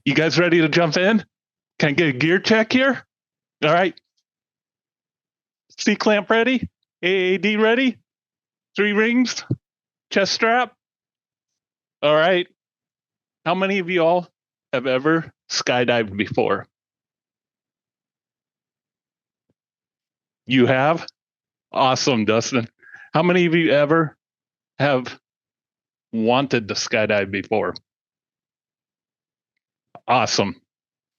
You guys ready to jump in? Can I get a gear check here? All right. C-clamp ready? AAD ready? 3 rings? Chest strap? All right. How many of you all have ever skydived before? You have? Awesome, Dustin. How many of you ever have wanted to skydive before? Awesome.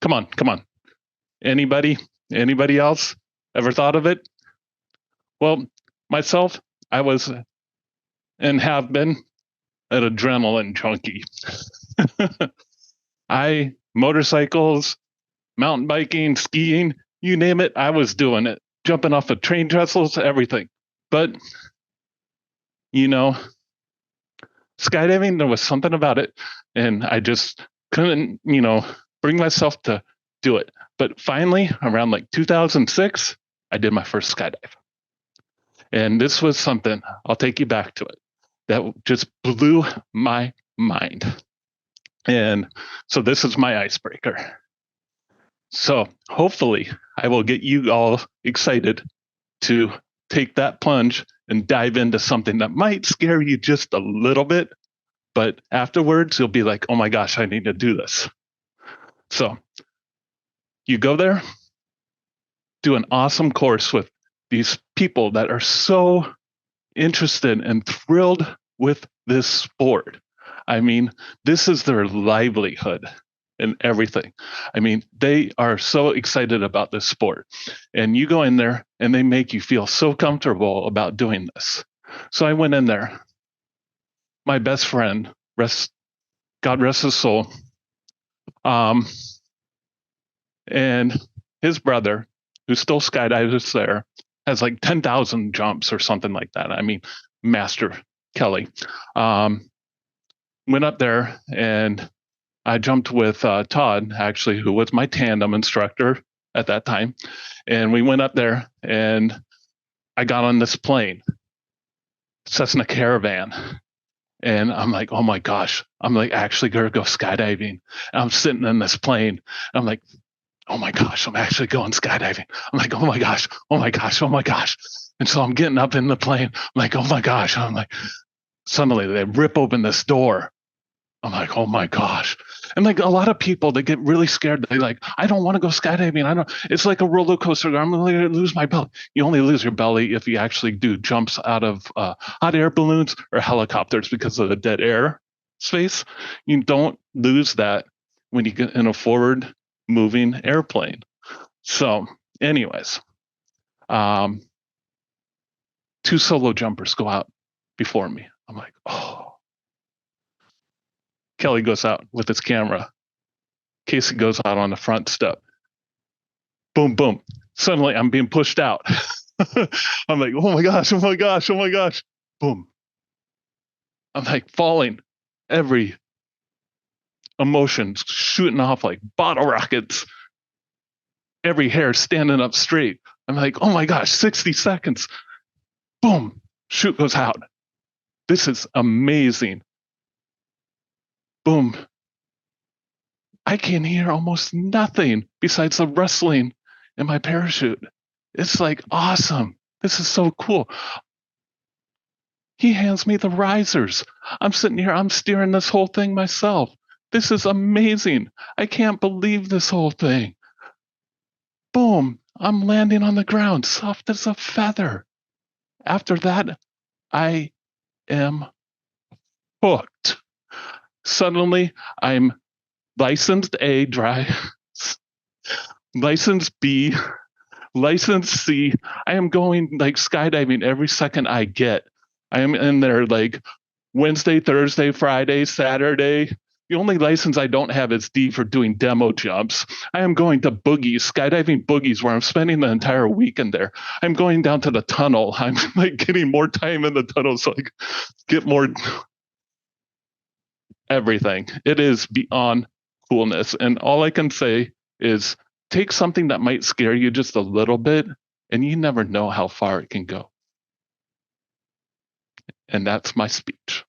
Come on. Anybody else ever thought of it? Well, myself, I was and have been an adrenaline junkie. Motorcycles, mountain biking, skiing, you name it, I was doing it. Jumping off of train trestles, everything. But, skydiving, there was something about it. And I just couldn't, bring myself to do it. But finally, around like 2006, I did my first skydive. And this was something, I'll take you back to it, that just blew my mind. And so this is my icebreaker. So hopefully I will get you all excited to take that plunge and dive into something that might scare you just a little bit, but afterwards you'll be like, oh my gosh, I need to do this. So you go there, do an awesome course with these people that are so interested and thrilled with this sport. I mean, this is their livelihood and everything. I mean, they are so excited about this sport. And you go in there and they make you feel so comfortable about doing this. So I went in there. My best friend, God rest his soul, and his brother, who still skydives there, has like 10,000 jumps or something like that. I mean, Master Kelly. Went up there and I jumped with Todd, actually, who was my tandem instructor at that time. And we went up there and I got on this plane, Cessna Caravan. And I'm like, oh my gosh, I'm like actually going to go skydiving. And I'm sitting in this plane. And I'm like, oh my gosh, I'm actually going skydiving. I'm like, oh my gosh. And so I'm getting up in the plane. I'm like, oh my gosh. I'm like, suddenly they rip open this door. I'm like, oh my gosh. And like a lot of people, they get really scared. They like, I don't want to go skydiving. It's like a roller coaster. I'm going to lose my belly. You only lose your belly if you actually do jumps out of hot air balloons or helicopters because of the dead air space. You don't lose that when you get in a forward moving airplane. So anyways, 2 solo jumpers go out before me. I'm like, oh. Kelly goes out with his camera. Casey goes out on the front step. Boom, boom. Suddenly I'm being pushed out. I'm like, oh my gosh. Boom. I'm like falling. Every emotion shooting off like bottle rockets. Every hair standing up straight. I'm like, oh my gosh, 60 seconds. Boom. Chute goes out. This is amazing. Boom. I can hear almost nothing besides the rustling in my parachute. It's like awesome. This is so cool. He hands me the risers. I'm sitting here, I'm steering this whole thing myself. This is amazing. I can't believe this whole thing. Boom. I'm landing on the ground, soft as a feather. After that, I am hooked. Suddenly, I'm licensed A, dry, licensed B, licensed C. I am going like skydiving every second I get. I am in there like Wednesday, Thursday, Friday, Saturday. The only license I don't have is D for doing demo jumps. I am going to boogies, skydiving boogies, where I'm spending the entire weekend there. I'm going down to the tunnel. I'm like getting more time in the tunnel so I get more everything. It is beyond coolness. And all I can say is take something that might scare you just a little bit, and you never know how far it can go. And that's my speech.